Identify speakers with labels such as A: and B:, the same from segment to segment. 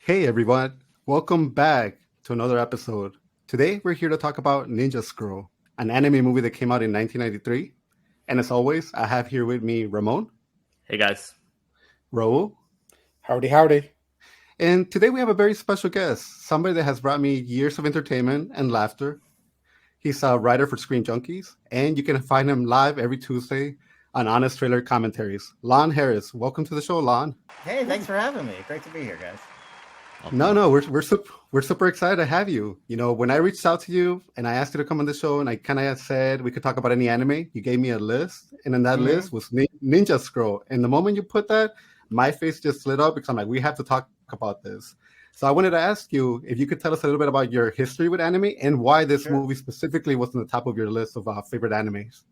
A: Hey everyone, welcome back to another episode. Today we're here to talk about Ninja Scroll, an anime movie that came out in 1993. And as always, I have here with me Ramon.
B: Hey guys.
A: Raul.
C: Howdy, howdy.
A: And today we have a very special guest, somebody that has brought me years of entertainment and laughter. He's a writer for Screen Junkies, and you can find him live every Tuesday on Honest Trailer Commentaries. Lon Harris, welcome to the show, Lon.
D: Hey, thanks for having me. Great to be here, guys.
A: No, we're super excited to have you. You know, when I reached out to you and I asked you to come on the show, and I kind of said we could talk about any anime, you gave me a list, and in that list was Ninja Scroll. And the moment you put that, my face just lit up because I'm like, we have to talk about this. So I wanted to ask you if you could tell us a little bit about your history with anime and why this movie specifically was on the top of your list of favorite animes.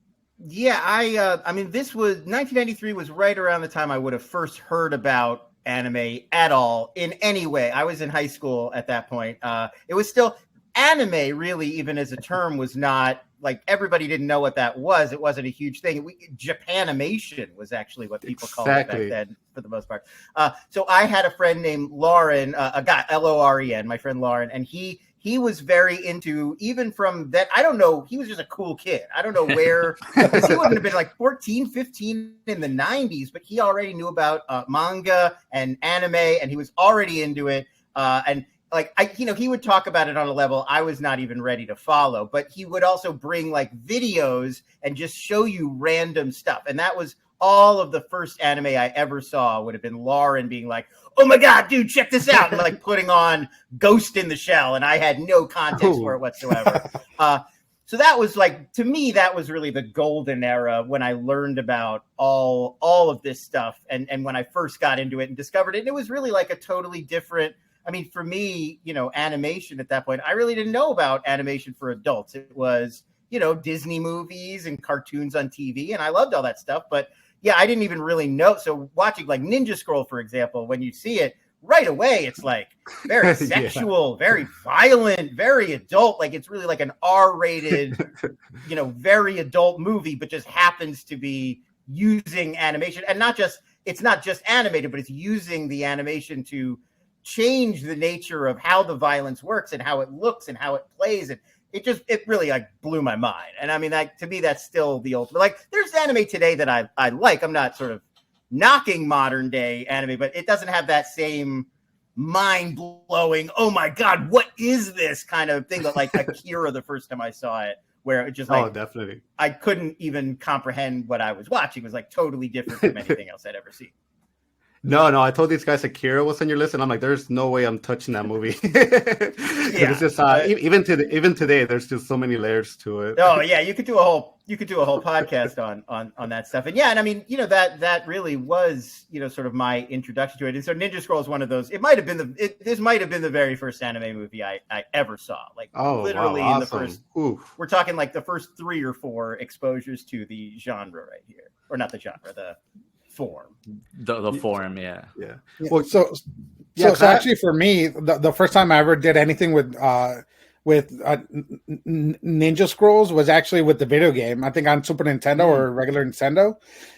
D: Yeah, I mean, this was 1993 was right around the time I would have first heard about anime at all in any way. I was in high school at that point. It was still anime, really, even as a term, was not like everybody didn't know what that was. It wasn't a huge thing. Japanimation was actually what people called it back then, for the most part. So I had a friend named Lauren, a guy, Loren, my friend Lauren, and he was very into, even from that, I don't know, he was just a cool kid. I don't know where, because he wouldn't have been like 14, 15 in the 90s, but he already knew about manga and anime, and he was already into it. And like, he would talk about it on a level I was not even ready to follow, but he would also bring like videos and just show you random stuff. And that was all of the first anime I ever saw would have been Lauren being like, oh my God, dude, check this out. And like putting on Ghost in the Shell. And I had no context for it whatsoever. So that was like, to me, that was really the golden era when I learned about all of this stuff. And when I first got into it and discovered it, and it was really like a totally different, I mean, for me, animation at that point, I really didn't know about animation for adults. It was, Disney movies and cartoons on TV. And I loved all that stuff. But yeah, I didn't even really know. So watching like Ninja Scroll, for example, when you see it right away, it's like very sexual, very violent, very adult. Like it's really like an R-rated, very adult movie, but just happens to be using animation. And it's not just animated, but it's using the animation to change the nature of how the violence works and how it looks and how it plays. And it really like blew my mind. And I mean, to me, that's still the ultimate. Like there's anime today that I like. I'm not sort of knocking modern day anime, but it doesn't have that same mind blowing, oh my God, what is this kind of thing that like Akira the first time I saw it, where it just like,
A: definitely.
D: I couldn't even comprehend what I was watching. It was like totally different from anything else I'd ever seen.
A: No, I told these guys Akira was on your list, and I'm like, there's no way I'm touching that movie. It's just even today, there's just so many layers to it.
D: Oh yeah, you could do a whole podcast on that stuff. And yeah, and I mean, that really was sort of my introduction to it. And so Ninja Scroll is one of those. This might have been the very first anime movie I ever saw. Like literally
A: wow, awesome.
D: In the first. Oof. We're talking like the first 3 or 4 exposures to the genre right here, or not the genre, the form.
B: The form, yeah.
C: Well, so actually for me, the first time I ever did anything with Ninja Scrolls was actually with the video game. I think on Super Nintendo or regular Nintendo,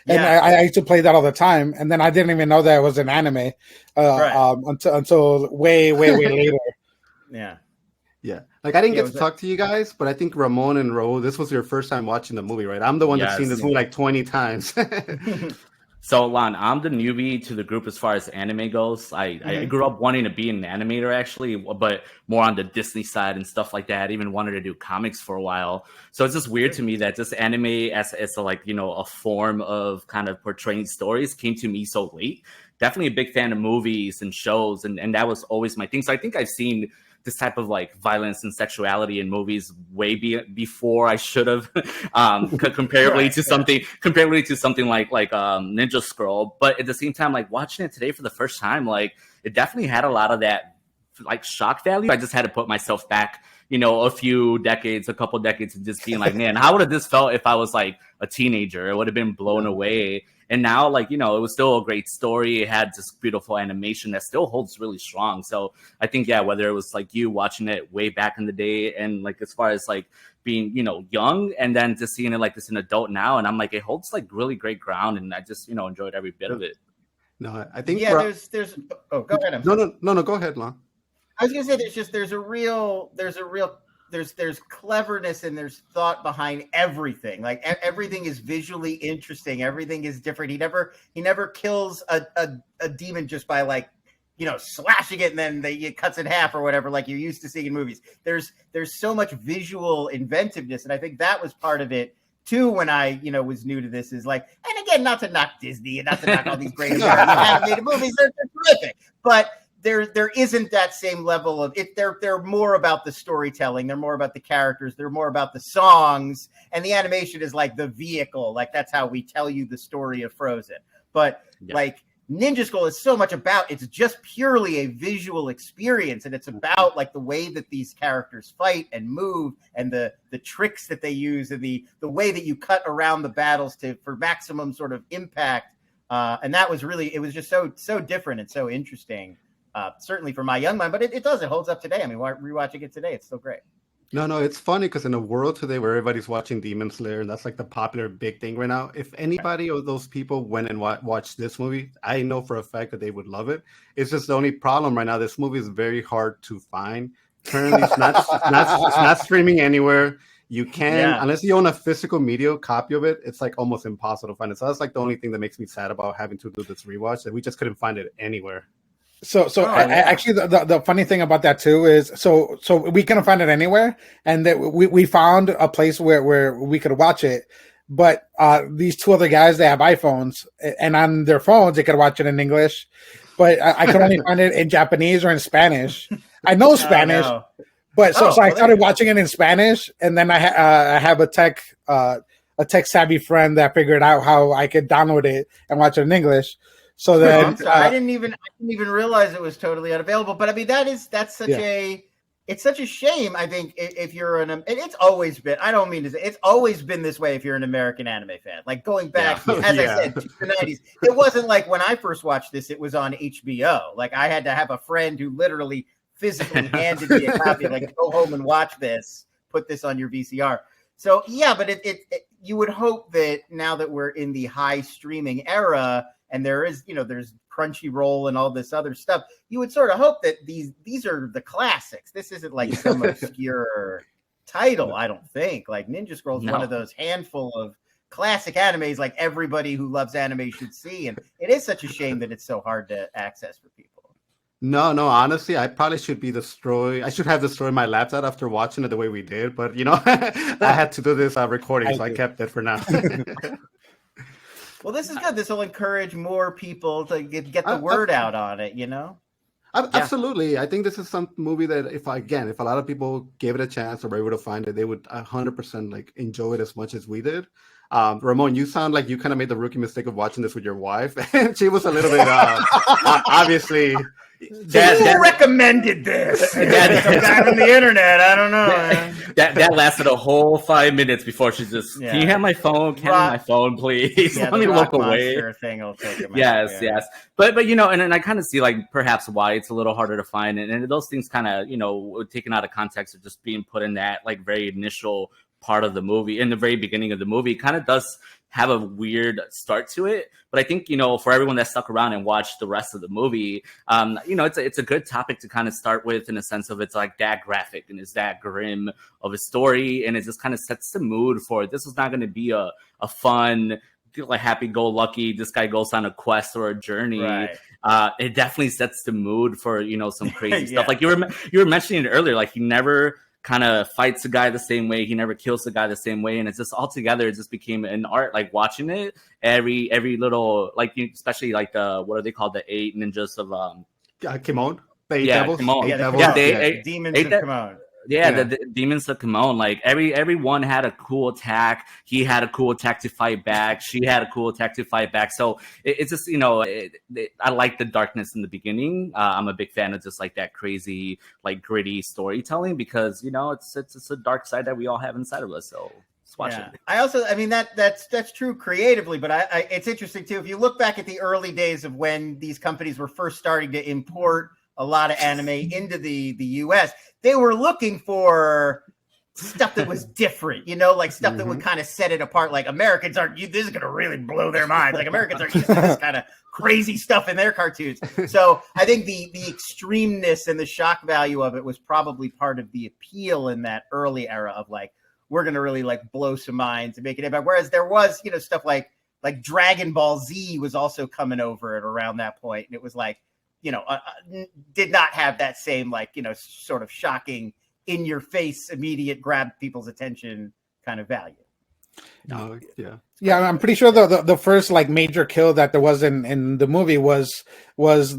C: and I used to play that all the time. And then I didn't even know that it was an anime until way later.
A: Yeah. Like I didn't get to talk to you guys, but I think Ramon and Raul, this was your first time watching the movie, right? I'm the one that's seen this movie like 20 times.
B: So, Lon, I'm the newbie to the group as far as anime goes. I grew up wanting to be an animator, actually, but more on the Disney side and stuff like that. I even wanted to do comics for a while. So it's just weird to me that this anime as a form of kind of portraying stories came to me so late. Definitely a big fan of movies and shows, and that was always my thing. So I think I've seen this type of like violence and sexuality in movies way before I should have, comparably to something like Ninja Scroll. But at the same time, like watching it today for the first time, like it definitely had a lot of that like shock value. I just had to put myself back, a couple decades, and just being like, man, how would have this felt if I was like a teenager? It would have been blown away. And now, it was still a great story. It had this beautiful animation that still holds really strong. So I think, whether it was like you watching it way back in the day, and like as far as like being, young, and then just seeing it like this an adult now, and I'm like, it holds like really great ground, and I just, enjoyed every bit of it.
A: No, I think
D: there's. Oh, go ahead.
A: No. Go ahead, Lon.
D: I was gonna say there's cleverness and there's thought behind everything. Like everything is visually interesting. Everything is different. He never kills a demon just by like, slashing it and then it cuts in half or whatever, like you're used to seeing in movies. There's so much visual inventiveness, and I think that was part of it too when I was new to this. Is like, and again, not to knock Disney and not to knock all these great animated movies, they're terrific, but there isn't that same level of it. They're more about the storytelling. They're more about the characters. They're more about the songs, and the animation is like the vehicle. Like that's how we tell you the story of Frozen. But like Ninja Scroll is so much about, it's just purely a visual experience, and it's about like the way that these characters fight and move, and the tricks that they use, and the way that you cut around the battles for maximum sort of impact. And that was really, it was just so different and so interesting. Certainly for my young mind, but it holds up today. I mean, rewatching it today, it's still great.
A: No, it's funny because in a world today where everybody's watching Demon Slayer, and that's like the popular big thing right now, if anybody of those people went and watched this movie, I know for a fact that they would love it. It's just the only problem right now. This movie is very hard to find. Currently, it's not streaming anywhere. You can, unless you own a physical media copy of it, it's like almost impossible to find it. So that's like the only thing that makes me sad about having to do this rewatch, that we just couldn't find it anywhere.
C: Actually, the funny thing about that too is so we couldn't find it anywhere, and that we found a place where we could watch it. But these two other guys, they have iPhones, and on their phones they could watch it in English. But I could only find it in Japanese or in Spanish. I know Spanish, but so I started watching it in Spanish, and then I have a tech savvy friend that figured out how I could download it and watch it in English. So then
D: I didn't even realize it was totally unavailable. But I mean, that's such a shame. I think if you're it's always been. I don't mean to say it's always been this way. If you're an American anime fan, like going back, as I said, to the 90s, it wasn't like when I first watched this. It was on HBO. Like I had to have a friend who literally physically handed me a copy. Like go home and watch this. Put this on your VCR. So but it you would hope that now that we're in the high streaming era. And there is, there's Crunchyroll and all this other stuff. You would sort of hope that these are the classics. This isn't like some obscure title, I don't think. Like Ninja Scroll is one of those handful of classic animes like everybody who loves anime should see. And it is such a shame that it's so hard to access for people.
A: No, honestly, I probably should I should have destroyed my laptop after watching it the way we did. But, I had to do this recording, so I kept it for now.
D: Well, this is good. This will encourage more people to get the word out on it,
A: Absolutely. I think this is some movie that if a lot of people gave it a chance or were able to find it, they would 100% like enjoy it as much as we did. Ramon, you sound like you kind of made the rookie mistake of watching this with your wife, and she was a little bit obviously.
D: Who recommended this? That on the internet. I don't know.
B: That lasted a whole 5 minutes before she's just. Can you have my phone? Can I have my phone, please? Let me look away.
D: Thing will take him
B: yes. But and I kind of see like perhaps why it's a little harder to find, and those things kind of taken out of context or just being put in that like very initial part of the movie in the very beginning of the movie kind of does have a weird start to it. But I think, for everyone that stuck around and watched the rest of the movie, it's a good topic to kind of start with in a sense of it's like that graphic and it's that grim of a story. And it just kind of sets the mood for it. This is not going to be a fun, like happy-go-lucky, this guy goes on a quest or a journey.
D: Right.
B: It definitely sets the mood for, some crazy stuff. Like you were mentioning it earlier, like he never kind of fights the guy the same way. He never kills the guy the same way. And it's just all together. It just became an art, like watching it every little, like, especially like what are they called? The 8 ninjas of,
A: Kimon. The 8 devils.
B: Kimon.
D: The demons of Kimon.
B: Yeah, the demons of Kimon. Like everyone had a cool attack. He had a cool attack to fight back. She had a cool attack to fight back. So it's just I like the darkness in the beginning. I'm a big fan of just like that crazy, like gritty storytelling because it's a dark side that we all have inside of us. So let's watch it.
D: I also, that's true creatively, but I it's interesting too. If you look back at the early days of when these companies were first starting to import a lot of anime into the U.S., they were looking for stuff that was different, like stuff that would kind of set it apart. Like Americans aren't, this is going to really blow their minds. Like Americans aren't used to this kind of crazy stuff in their cartoons. So I think the extremeness and the shock value of it was probably part of the appeal in that early era of like, we're going to really like blow some minds and make it impact. Whereas there was, stuff like Dragon Ball Z was also coming over at around that point. And it was like, did not have that same like, sort of shocking, in your face, immediate grab people's attention kind of value.
A: No,
C: yeah. I'm pretty sure the first like major kill that there was in the movie was that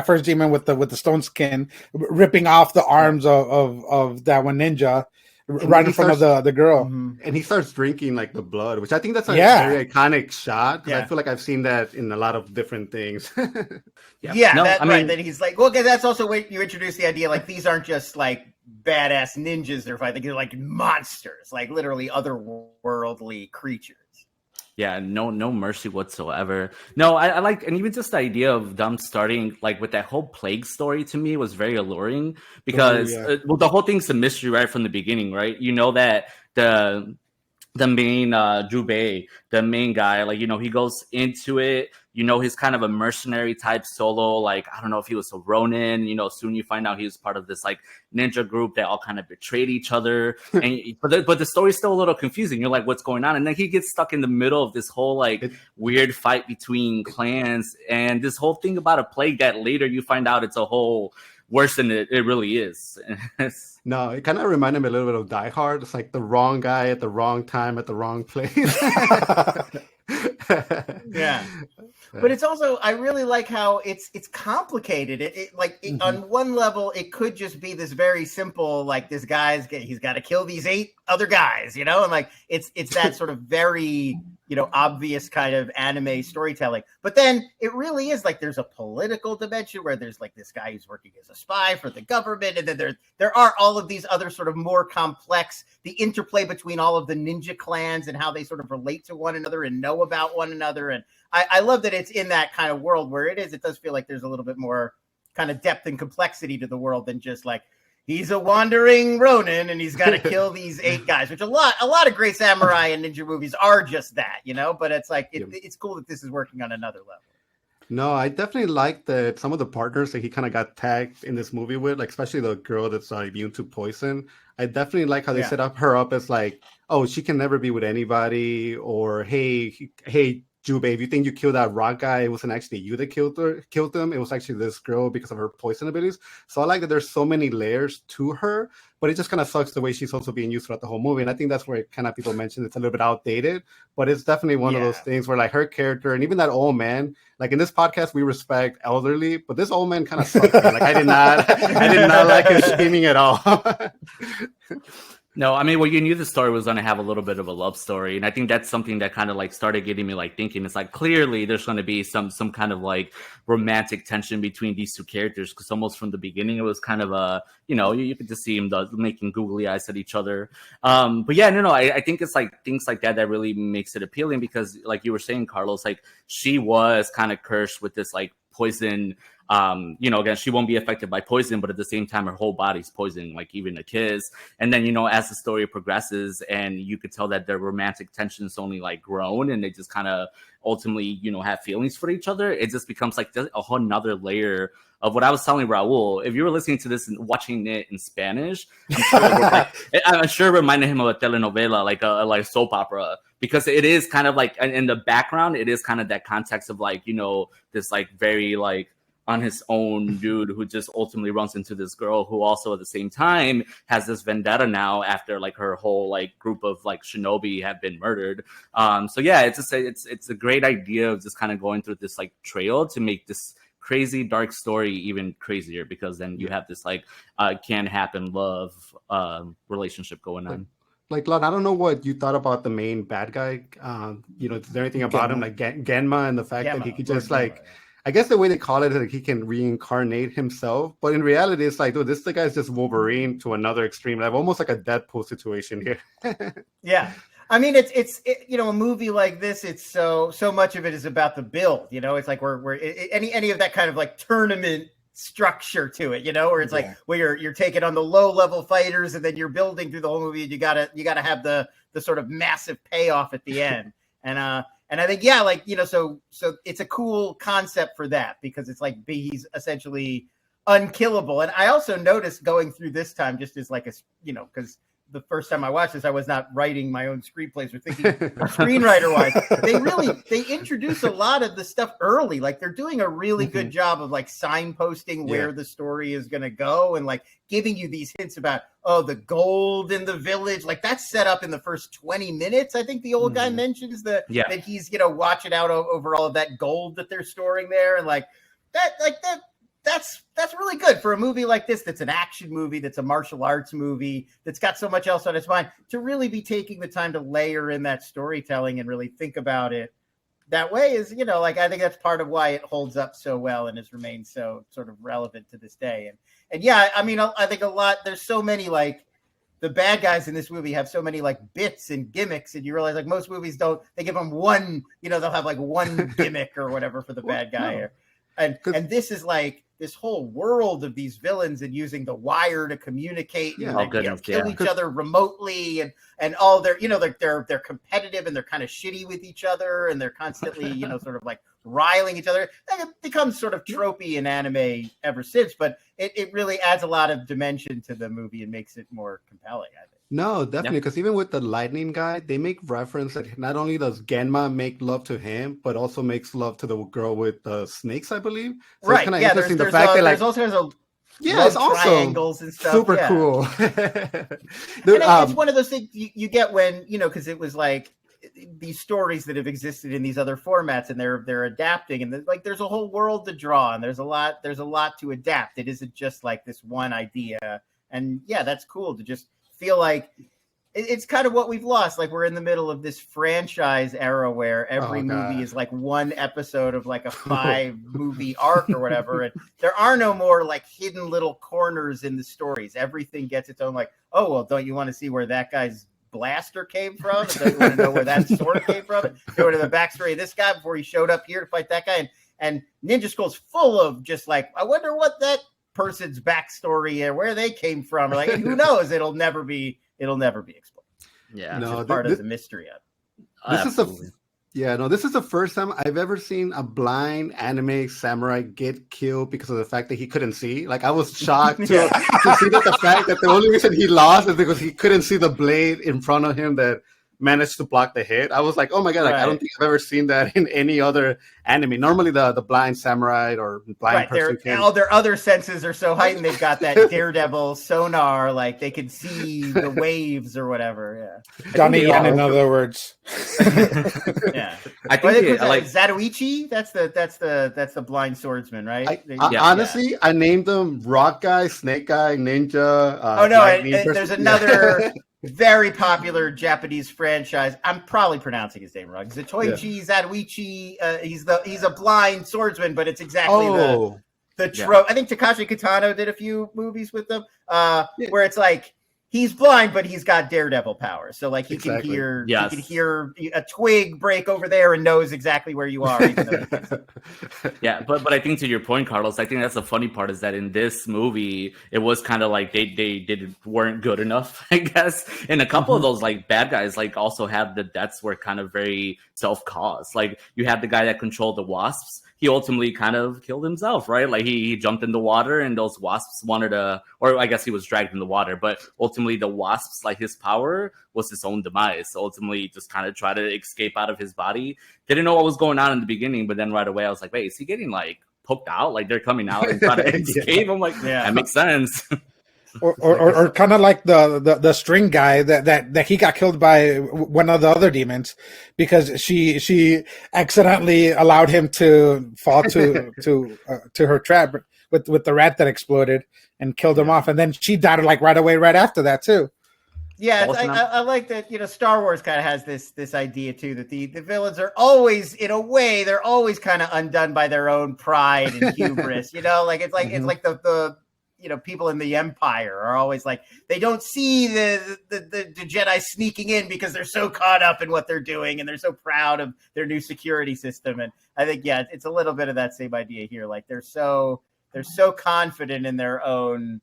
C: first demon with the stone skin ripping off the arms of that one ninja right in front of the girl.
A: And he starts drinking like the blood, which I think that's a very iconic shot. I feel like I've seen that in a lot of different things.
D: That he's like, well, that's also when you introduce the idea, like these aren't just like badass ninjas they're fighting, they're like monsters, like literally otherworldly creatures.
B: Yeah, no mercy whatsoever. No, I like, and even just the idea of them starting like with that whole plague story to me was very alluring because the whole thing's a mystery right from the beginning, right? That the main Jubei, the main guy, like, he goes into it, he's kind of a mercenary type solo. Like, I don't know if he was a Ronin, soon you find out he was part of this like ninja group that all kind of betrayed each other. But the story's still a little confusing. You're like, what's going on? And then he gets stuck in the middle of this whole like weird fight between clans and this whole thing about a plague that later you find out it's a whole worse than it really is.
A: No, it kind of reminded me a little bit of Die Hard. It's like the wrong guy at the wrong time at the wrong place.
D: Yeah. But it's also, I really like how it's complicated. On one level, it could just be this very simple, like this he's got to kill these 8 other guys, and like it's that sort of very, obvious kind of anime storytelling. But then it really is like there's a political dimension where there's like this guy who's working as a spy for the government, and then there are all of these other sort of more complex, the interplay between all of the ninja clans and how they sort of relate to one another and know about one another. And I love that it's in that kind of world where it does feel like there's a little bit more kind of depth and complexity to the world than just like, he's a wandering Ronin and he's got to kill these 8 guys, which a lot of great samurai and ninja movies are just that, but it's like, it's cool that this is working on another level.
A: No, I definitely like that some of the partners that he kind of got tagged in this movie with, like especially the girl that's immune to poison. I definitely like how they set her up as like, oh, she can never be with anybody, or hey, Jubei, if you think you killed that rock guy, it wasn't actually you that killed him. It was actually this girl because of her poison abilities. So I like that there's so many layers to her, but it just kind of sucks the way she's also being used throughout the whole movie. And I think that's where kind of people mentioned it's a little bit outdated, but it's definitely one of those things where like her character and even that old man, like in this podcast, we respect elderly, but this old man kind of sucked. Like I did not like his scheming at all.
B: No, I mean, well, you knew the story was going to have a little bit of a love story. And I think that's something that kind of like started getting me like thinking. It's like, clearly there's going to be some kind of like romantic tension between these 2 characters. Because almost from the beginning, it was kind of a, you could just see them making googly eyes at each other. But yeah, no, I think it's like things like that really makes it appealing because like you were saying, Carlos, like she was kind of cursed with this like poison. Again, she won't be affected by poison, but at the same time, her whole body's poisoning, like even a kiss. And then, as the story progresses and you could tell that their romantic tensions only like grown and they just kind of ultimately, have feelings for each other. It just becomes like a whole nother layer of what I was telling Raul. If you were listening to this and watching it in Spanish, I'm sure it reminded him of a telenovela, like a soap opera, because it is kind of like in the background, it is kind of that context of like, this like very like on his own dude who just ultimately runs into this girl who also at the same time has this vendetta now after like her whole like group of like shinobi have been murdered. So yeah, it's a great idea of just kind of going through this like trail to make this crazy dark story even crazier, because then you have this like can happen love relationship going on.
A: Like, Lon, I don't know what you thought about the main bad guy. Is there anything about him like Genma and the fact that he could just like, I guess the way they call it is like he can reincarnate himself, but in reality, it's like, dude, the guy's just Wolverine to another extreme level, almost like a Deadpool situation here.
D: Yeah, I mean, it's a movie like this, it's so much of it is about the build. It's like we're any of that kind of like tournament structure to it, where it's like where you're taking on the low level fighters and then you're building through the whole movie. And you gotta have the sort of massive payoff at the end. And I think, so it's a cool concept for that, because it's like he's essentially unkillable. And I also noticed going through this time, just as like because the first time I watched this, I was not writing my own screenplays or thinking screenwriter wise. They introduce a lot of the stuff early. Like they're doing a really good job of like signposting where the story is going to go, and like giving you these hints about, the gold in the village. Like that's set up in the first 20 minutes. I think the old guy mentions that he's, watching out over all of that gold that they're storing there. And that's really good for a movie like this. That's an action movie. That's a martial arts movie. That's got so much else on its mind, to really be taking the time to layer in that storytelling and really think about it that way is, I think that's part of why it holds up so well and has remained so sort of relevant to this day. And I think a lot, there's so many, like, the bad guys in this movie have so many like bits and gimmicks, and you realize like most movies don't, they give them one, they'll have like one gimmick or whatever for the bad guy. No. And this is like this whole world of these villains and using the wire to communicate and kill each other remotely, and all their, they're competitive and they're kind of shitty with each other, and they're constantly, sort of like riling each other. That becomes sort of tropey in anime ever since, but it really adds a lot of dimension to the movie and makes it more compelling, I think.
A: No, definitely, because even with the lightning guy, they make reference that not only does Genma make love to him, but also makes love to the girl with the snakes, I believe. So
D: right.
A: It's
D: interesting the fact that like there's also
A: it's also
D: triangles and stuff.
A: Super cool.
D: Dude, it's one of those things you get when because it was like these stories that have existed in these other formats, and they're adapting, and there's a whole world to draw, and there's a lot to adapt. It isn't just like this one idea, and that's cool to just feel like it's kind of what we've lost. Like we're in the middle of this franchise era where every movie is like one episode of like a 5 movie arc or whatever. And there are no more like hidden little corners in the stories. Everything gets its own like, oh, well, don't you want to see where that guy's blaster came from? And don't you want to know where that sword came from? Go to the backstory of this guy before he showed up here to fight that guy. And Ninja Scroll's full of just like, I wonder what that person's backstory and where they came from. Like, who knows? It'll never be explored.
B: Yeah,
A: no,
D: part of the mystery of
A: it. This is the first time I've ever seen a blind anime samurai get killed because of the fact that he couldn't see. Like, I was shocked to see that the fact that the only reason he lost is because he couldn't see the blade in front of him that managed to block the hit. I was like, oh my god, like, I don't think I've ever seen that in any other anime. Normally the blind samurai or blind person
D: all their other senses are so heightened. They've got that daredevil sonar, like they can see the waves or whatever.
C: Johnny Yen, in other words.
D: I think like Zatoichi. That's the blind swordsman, right?
A: Honestly, I named them Rock Guy, Snake Guy, Ninja.
D: There's another very popular Japanese franchise. I'm probably pronouncing his name wrong. Zatoichi Zatoichi. He's a blind swordsman, but it's exactly the trope. I think Takashi Kitano did a few movies with them, where it's like he's blind, but he's got daredevil powers. So like he can hear a twig break over there and knows exactly where you are. Even though
B: but I think to your point, Carlos, I think that's the funny part is that in this movie, it was kind of like they weren't good enough, I guess. And a couple of those like bad guys like also have the deaths were kind of very self-caused. Like you had the guy that controlled the wasps. He ultimately kind of killed himself, right? Like he jumped in the water and those wasps wanted to, or I guess he was dragged in the water, but ultimately the wasps, like his power was his own demise. So ultimately just kind of tried to escape out of his body. Didn't know what was going on in the beginning, but then right away I was like, wait, is he getting like poked out? Like they're coming out and trying to escape? I'm like, that makes sense.
C: Or kind of like the string guy that he got killed by one of the other demons because she accidentally allowed him to fall to her trap with the rat that exploded and killed him off, and then she died like right away right after that too.
D: Yeah, I like that. Star Wars kind of has this idea too that the villains are always, in a way, they're always kind of undone by their own pride and hubris. Like it's like it's like the people in the Empire are always like, they don't see the Jedi sneaking in because they're so caught up in what they're doing and they're so proud of their new security system. And I think, it's a little bit of that same idea here. Like they're so they're so confident in their own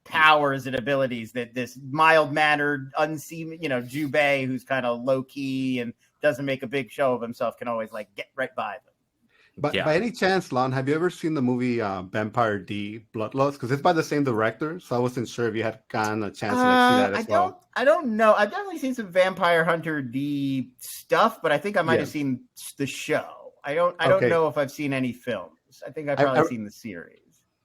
D: powers and abilities that this mild-mannered, unseen, Jubei, who's kind of low-key and doesn't make a big show of himself, can always like get right by them.
A: But by any chance, Lon, have you ever seen the movie Vampire D Bloodlust? Because it's by the same director, so I wasn't sure if you had gotten a chance to see that as well.
D: I don't know. I've definitely seen some Vampire Hunter D stuff, but I think I might have seen the show. I don't know if I've seen any films. I think I've probably seen the series.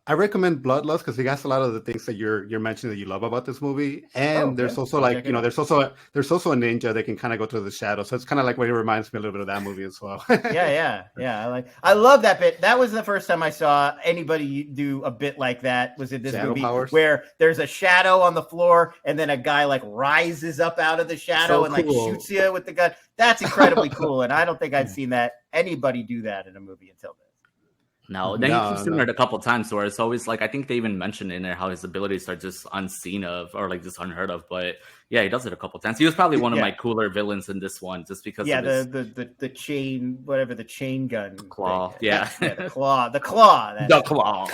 A: I recommend Bloodlust because it has a lot of the things that you're mentioning that you love about this movie, and there's also there's also a ninja that can kind of go to the shadows, so it's kind of like what it reminds me a little bit of that movie as well. I love that bit. That was the first time I saw anybody do a bit like that. Was in this shadow
D: movie
A: powers,
D: where there's a shadow on the floor, and then a guy like rises up out of the shadow and like shoots you with the gun. That's incredibly cool, and I don't think I'd seen anybody do that in a movie until then.
B: No, then he keeps doing it a couple times where it's always like, I think they even mentioned in there how his abilities are just unseen of or like just unheard of. But yeah, he does it a couple times. He was probably one of my cooler villains in this one just because of his...
D: the chain, whatever, the chain gun.
B: Claw,
D: the claw.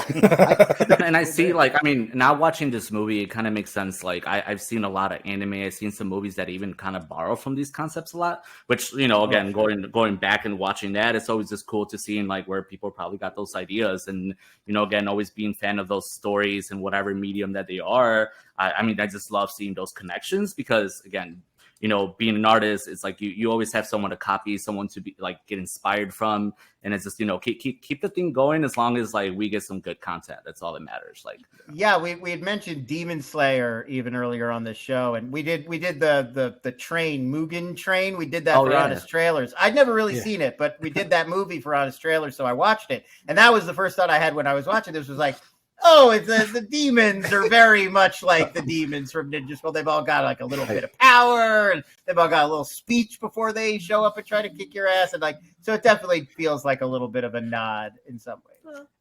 B: And I see, like, I mean, now watching this movie, it kind of makes sense. Like, I've seen a lot of anime. I've seen some movies that even kind of borrow from these concepts a lot, which, again, going back and watching that, it's always just cool to see like where people probably got those ideas. And, again, always being a fan of those stories and whatever medium that they are. I mean, I just love seeing those connections because, again, being an artist, it's like you always have someone to copy, someone to be like get inspired from, and it's just keep the thing going as long as like we get some good content. That's all that matters. Like,
D: we had mentioned Demon Slayer even earlier on this show, and we did the train Mugen Train. We did that for Honest Trailers. I'd never really seen it, but we did that movie for Honest Trailers, so I watched it, and that was the first thought I had when I was watching this. Was like, oh, it's the demons are very much like the demons from Ninja Scroll. They've all got like a little bit of power, and they've all got a little speech before they show up and try to kick your ass, and like so it definitely feels like a little bit of a nod in some ways.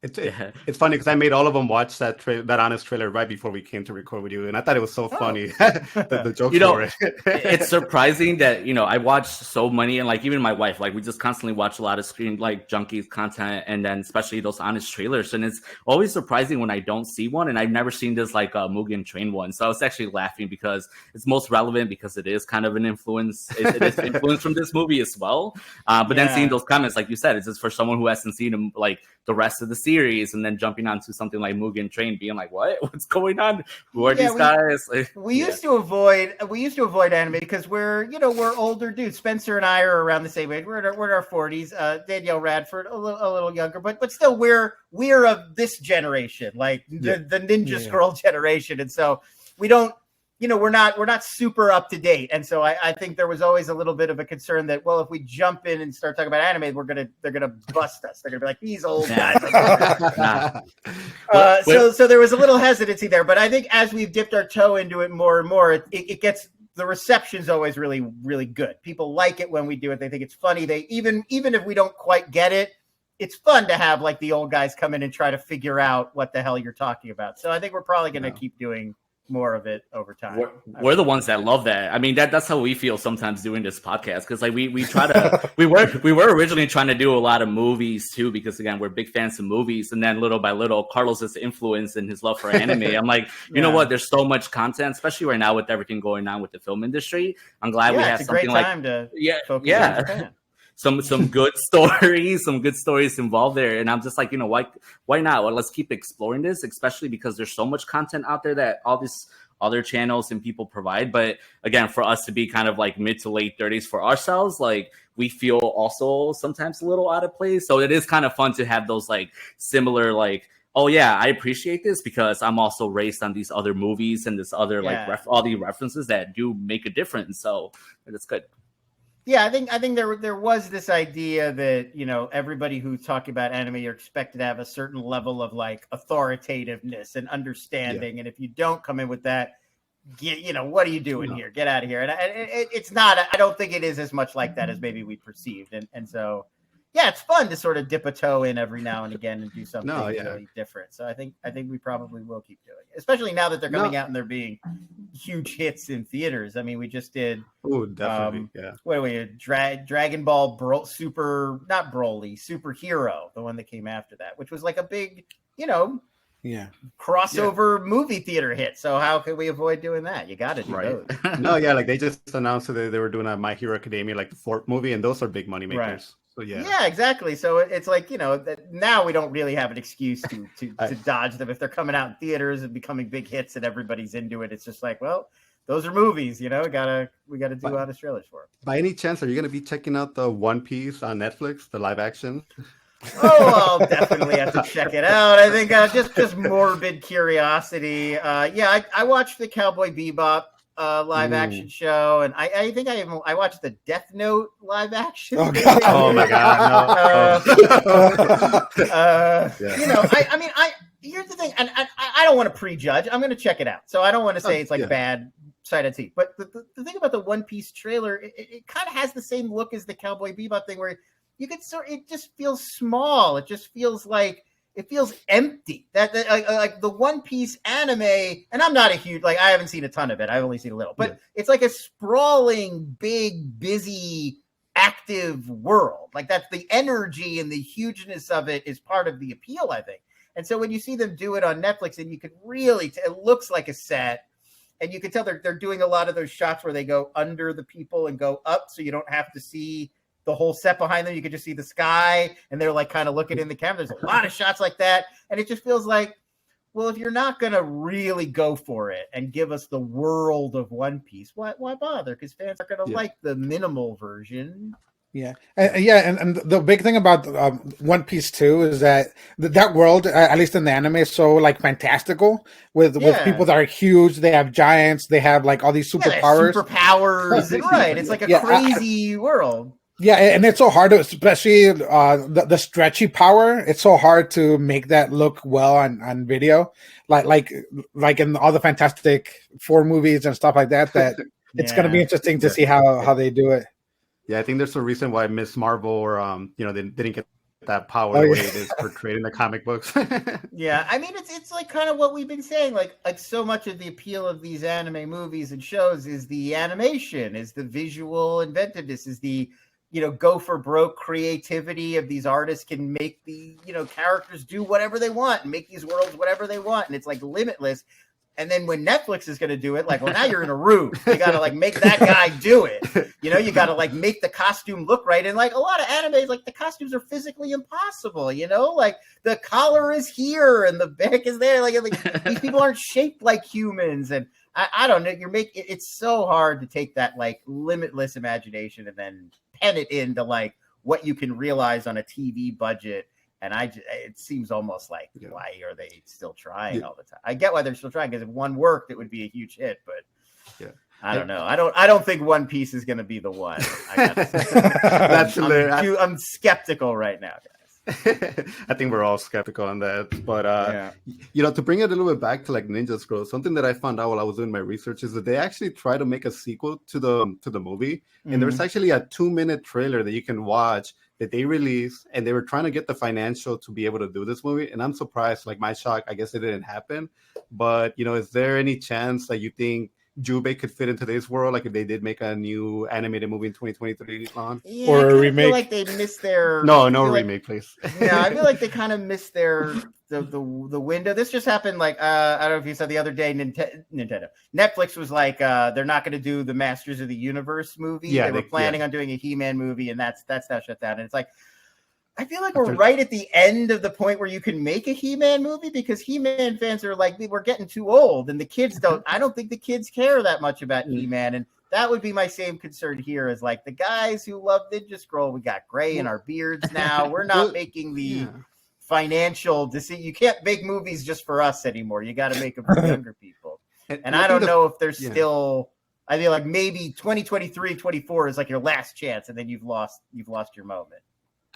A: It's funny because I made all of them watch that Honest trailer right before we came to record with you, and I thought it was so funny. the jokes for it.
B: It's surprising that I watched so many, and like even my wife, like we just constantly watch a lot of screen like Junkies content, and then especially those Honest trailers, and it's always surprising when I don't see one, and I've never seen this like Mugen Train one, so I was actually laughing because it's most relevant because it is kind of an influence. It is influence from this movie as well, but then seeing those comments, like you said, it's just for someone who hasn't seen them like the rest of the series, and then jumping onto something like Mugen Train, being like, what's going on? Who are these guys?
D: We used to avoid anime because we're older dudes. Spencer and I are around the same age. We're in our 40s. Danielle Radford a little younger, but still we're of this generation, like the Ninja Scroll generation, and so we don't. We're not super up to date, and so I think there was always a little bit of a concern that, well, if we jump in and start talking about anime, they're gonna bust us. They're gonna be like, these old guys. So there was a little hesitancy there, but I think as we've dipped our toe into it more and more, it gets the reception's always really, really good. People like it when we do it. They think it's funny. They even if we don't quite get it, it's fun to have like the old guys come in and try to figure out what the hell you're talking about. So I think we're probably gonna keep doing more of it over time.
B: We're the ones that love that. I mean, that's how we feel sometimes doing this podcast, because like we try to we were originally trying to do a lot of movies too, because again, we're big fans of movies, and then little by little Carlos's influence and his love for anime, I'm like, you know what, there's so much content, especially right now with everything going on with the film industry. I'm glad we have something like focus on Japan. Some good stories, some good stories involved there. And I'm just like, why not? Well, let's keep exploring this, especially because there's so much content out there that all these other channels and people provide. But again, for us to be kind of like mid to late 30s for ourselves, like we feel also sometimes a little out of place. So it is kind of fun to have those like similar, like, oh yeah, I appreciate this because I'm also raised on these other movies and this other all the references that do make a difference. So it's good.
D: Yeah, I think there was this idea that, everybody who's talking about anime are expected to have a certain level of like authoritativeness and understanding. And if you don't come in with that, what are you doing here? Get out of here. And it's not, I don't think it is as much like that as maybe we perceived. And so, yeah, it's fun to sort of dip a toe in every now and again and do something
A: yeah.
D: really different. So I think we probably will keep doing it, especially now that they're coming out and they're being huge hits in theaters. I mean, we just did.
A: Oh, definitely. Yeah.
D: What are we? Dragon Ball not Broly, Superhero, the one that came after that, which was like a big, crossover movie theater hit. So how could we avoid doing that? You got to do those.
A: No, yeah, like they just announced that they were doing a My Hero Academia, like the fourth movie, and those are big money makers.
D: Right.
A: So
D: yeah, exactly. So it's like, now we don't really have an excuse to dodge them if they're coming out in theaters and becoming big hits and everybody's into it. It's just like, well, those are movies, we gotta do honest trailers for them.
A: By any chance, are you gonna be checking out the One Piece on Netflix, the live action?
D: Oh, I'll definitely have to check it out. I think just morbid curiosity. I watched the Cowboy Bebop live action show, and I think I watched the Death Note live action.
A: Oh, God. Oh my God! No.
D: I mean, here's the thing, and I don't want to prejudge. I'm going to check it out, so I don't want to say it's like bad sight unseen. But the thing about the One Piece trailer, it kind of has the same look as the Cowboy Bebop thing, where you could it just feels small. It just feels like it feels empty. That like the One Piece anime, and I'm not a huge I haven't seen a ton of it. I've only seen a little, but it's like a sprawling, big, busy, active world. Like that's the energy and the hugeness of it is part of the appeal, I think. And so when you see them do it on Netflix, and you can really it looks like a set. And you can tell they're doing a lot of those shots where they go under the people and go up, so you don't have to see the whole set behind them. You can just see the sky, and they're like kind of looking in the camera. There's a lot of shots like that, and it just feels like, well, if you're not going to really go for it and give us the world of One Piece, why bother? Because fans are going to like the minimal version.
C: Yeah, and the big thing about One Piece too is that that world, at least in the anime, is so like fantastical with people that are huge. They have giants. They have like all these superpowers.
D: Right? It's like a crazy world.
C: Yeah, and it's so hard to, especially the stretchy power. It's so hard to make that look well on video, like in all the Fantastic Four movies and stuff like that. That it's going to be interesting to see how they do it.
A: Yeah, I think there's a reason why Miss Marvel or they didn't get that power the way it is portrayed in the comic books.
D: Yeah, I mean it's like kind of what we've been saying. Like so much of the appeal of these anime movies and shows is the animation, is the visual inventiveness, is the go for broke creativity of these artists can make the characters do whatever they want and make these worlds whatever they want, and it's like limitless. And then when Netflix is going to do it, like, well, now you're in a room. You got to like make that guy do it. You got to like make the costume look right. And like a lot of animes, like the costumes are physically impossible. Like the collar is here and the back is there. Like these people aren't shaped like humans. And I don't know. It's so hard to take that like limitless imagination and then pen it into like what you can realize on a TV budget. And it seems almost like, why are they still trying all the time? I get why they're still trying, because if one worked, it would be a huge hit. But I don't know. I don't think One Piece is going to be the one. I gotta say. I'm skeptical right now, guys.
A: I think we're all skeptical on that. But to bring it a little bit back to like Ninja Scroll, something that I found out while I was doing my research is that they actually try to make a sequel to the movie, and there's actually a 2-minute trailer that you can watch that they released, and they were trying to get the financial to be able to do this movie. And I'm surprised, like my shock, I guess it didn't happen. But, is there any chance that you think Jubei could fit into this world? Like if they did make a new animated movie in 2023 on?
C: Yeah, or a remake?
D: I feel like they missed their...
A: No remake, please.
D: Yeah, I feel like they kind of missed the window. This just happened like, I don't know if you saw the other day, Nintendo. Netflix was like, they're not going to do the Masters of the Universe movie. Yeah, they were planning on doing a He-Man movie, and that's now shut down. And it's like, I feel like we're right at the end of the point where you can make a He-Man movie, because He-Man fans are like, we're getting too old, and the kids I don't think the kids care that much about He-Man. And that would be my same concern here, is like the guys who love Ninja Scroll, we got gray in our beards now. We're not making the financial decision. You can't make movies just for us anymore. You got to make them for younger people. And I don't know if there's still, I feel like maybe 2023, 24 is like your last chance, and then you've lost your moment.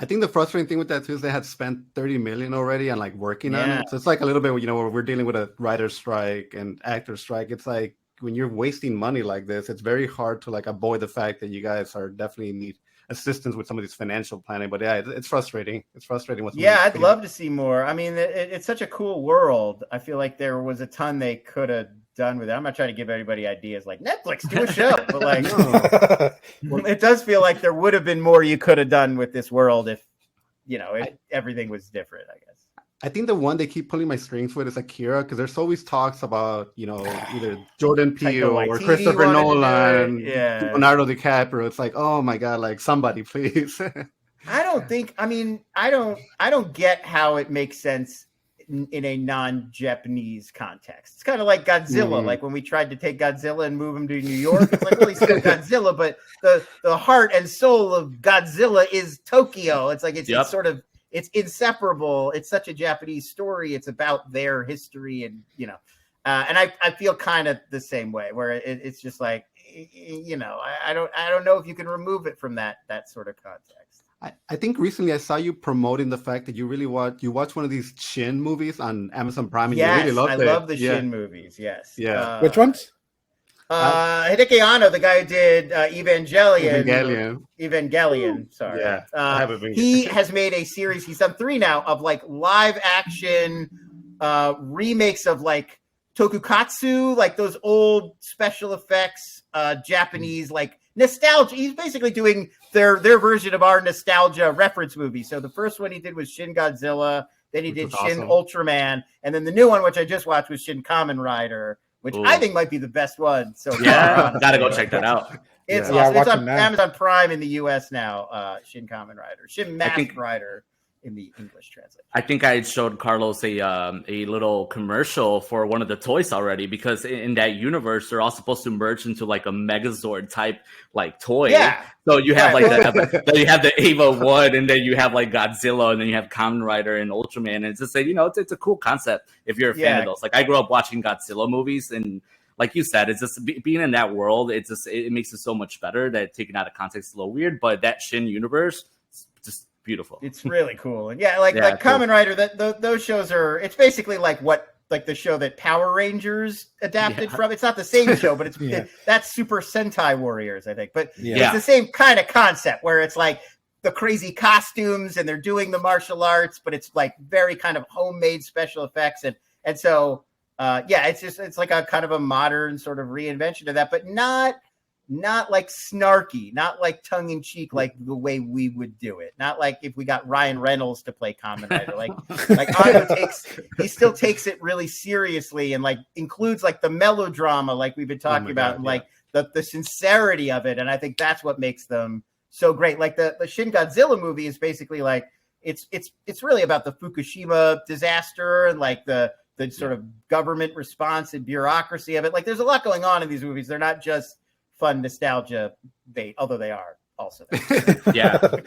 A: I think the frustrating thing with that too is they had spent 30 million already on like working on it. So it's like a little bit, where we're dealing with a writer's strike and actor's strike. It's like when you're wasting money like this, it's very hard to like avoid the fact that you guys are definitely assistance with some of these financial planning. But yeah, it's frustrating. It's frustrating.
D: I'd love to see more. I mean, it's such a cool world. I feel like there was a ton they could have done with it. I'm not trying to give everybody ideas like Netflix, do a show, but like it does feel like there would have been more you could have done with this world if everything was different, I guess.
A: I think the one they keep pulling my strings with is Akira, because there's always talks about, either Jordan Peele or Christopher Nolan, Leonardo DiCaprio. It's like, oh my God, like somebody please.
D: I don't get how it makes sense in a non-Japanese context. It's kind of like Godzilla. Like when we tried to take Godzilla and move him to New York, it's like, well, he's still Godzilla, but the heart and soul of Godzilla is Tokyo. It's like it's sort of, it's inseparable. It's such a Japanese story. It's about their history, and and I feel kind of the same way, where it's just like, I don't know if you can remove it from that sort of context.
A: I think recently I saw you promoting the fact that you really watch one of these Shin movies on Amazon Prime. And you really loved it.
D: I love the Shin movies. Yes.
A: Yeah.
C: Which ones?
D: Hideki Aono, the guy who did Evangelion. Sorry.
A: Yeah.
D: He has made a series. He's done 3 now of like live action remakes of like Tokukatsu, like those old special effects, Japanese like nostalgia. He's basically doing their version of our nostalgia reference movie. So the first one he did was Shin Godzilla. Then he did Shin Ultraman, and then the new one, which I just watched, was Shin Kamen Rider, which I think might be the best one. So
B: gotta go check that out.
D: It's awesome. It's on Amazon Prime in the US now. Shin Kamen Rider, Shin Mask Rider in the English translation.
B: I think I showed Carlos a little commercial for one of the toys already, because in that universe they're all supposed to merge into like a Megazord type like toy.
D: Yeah.
B: So you have like then you have the Ava 1, and then you have like Godzilla, and then you have Kamen Rider and Ultraman. And it's just like, it's a cool concept if you're a fan of those. Like I grew up watching Godzilla movies, and like you said, it's just being in that world. It makes it so much better. That taken out of context is a little weird, but that Shin universe, just beautiful.
D: It's really cool. And like Kamen Rider, those shows are, it's basically like the show that Power Rangers adapted from. It's not the same show, but it's that's Super Sentai Warriors, I think. But it's the same kind of concept, where it's like the crazy costumes and they're doing the martial arts, but it's like very kind of homemade special effects. And so it's like a kind of a modern sort of reinvention of that, but not like snarky, not like tongue in cheek, like the way we would do it. Not like if we got Ryan Reynolds to play Kamen Rider, like Aono still takes it really seriously, and like includes like the melodrama, like we've been talking about, and like the sincerity of it. And I think that's what makes them so great. Like the Shin Godzilla movie is basically like, it's really about the Fukushima disaster and like the sort of government response and bureaucracy of it. Like there's a lot going on in these movies. They're not just fun nostalgia bait, although they are also.
B: But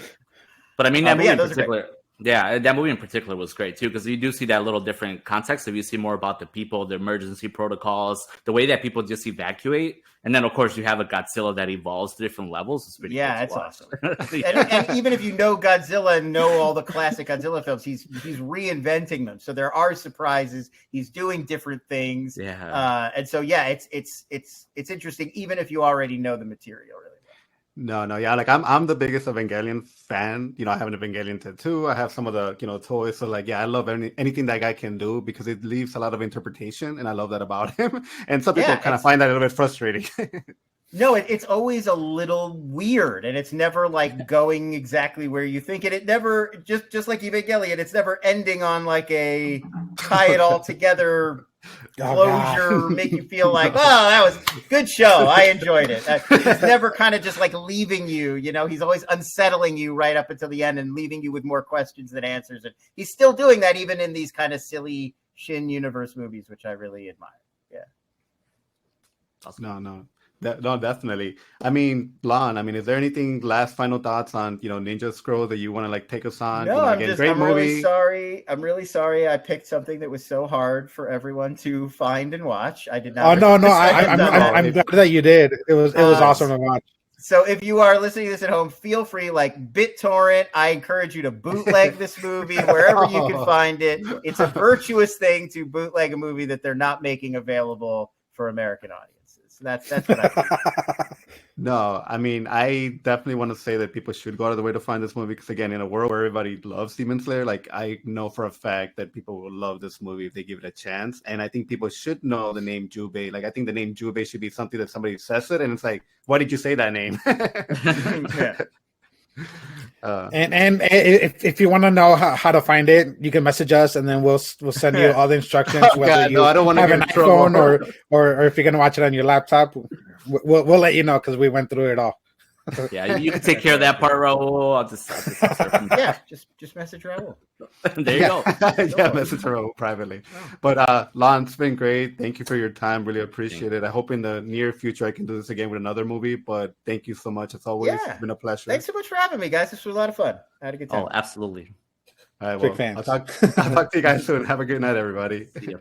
B: I mean, that movie in particular, that movie in particular was great too, because you do see that little different context. If you see more about the people, the emergency protocols, the way that people just evacuate, and then of course you have a Godzilla that evolves to different levels. It's pretty cool.
D: It's awesome. And even if you know Godzilla and know all the classic Godzilla films, he's reinventing them. So there are surprises. He's doing different things. And so it's interesting, even if you already know the material really.
A: No, like I'm the biggest Evangelion fan. I have an Evangelion tattoo. I have some of the toys. So like, I love anything that guy can do, because it leaves a lot of interpretation, and I love that about him. And some people kind of find that a little bit frustrating.
D: No, it's always a little weird, and it's never like going exactly where you think it. It never, just like Evangelion, it's never ending on like a tie it all together closure, make you feel like, oh, that was a good show. I enjoyed it. He's never kind of just like leaving you, he's always unsettling you right up until the end and leaving you with more questions than answers. And he's still doing that even in these kind of silly Shin universe movies, which I really admire. Yeah.
A: Awesome. No, definitely. I mean, Lon, is there anything final thoughts on, Ninja Scroll that you want to like take us on?
D: No, I'm really sorry. I'm really sorry I picked something that was so hard for everyone to find and watch. I did not.
C: Oh, no. I'm glad that you did. It was awesome to watch.
D: So if you are listening to this at home, feel free, like BitTorrent. I encourage you to bootleg this movie wherever you can find it. It's a virtuous thing to bootleg a movie that they're not making available for American audiences. That's what I think.
A: No, I mean, I definitely want to say that people should go out of the way to find this movie because, again, in a world where everybody loves Demon Slayer, like I know for a fact that people will love this movie if they give it a chance. And I think people should know the name Jubei. Like, I think the name Jubei should be something that somebody says it, and it's like, why did you say that name?
C: And if you want to know how to find it, you can message us, and then we'll send you all the instructions. Whether you
A: I don't want to
C: have
A: get
C: an
A: in trouble.
C: iPhone or if you're gonna watch it on your laptop, we'll let you know because we went through it all.
B: Yeah, you can take care of that part, Raul. I'll just
D: yeah, just message Raul.
B: There you go.
A: Message Raul privately. But Lon, it's been great. Thank you for your time. Really appreciate it. I hope in the near future I can do this again with another movie. But thank you so much. It's always been a pleasure.
D: Thanks so much for having me, guys. This was a lot of fun. I had a good time.
B: Oh, absolutely.
A: All right,
C: Big fans.
A: I'll talk to you guys soon. Have a good night, everybody.
B: See ya.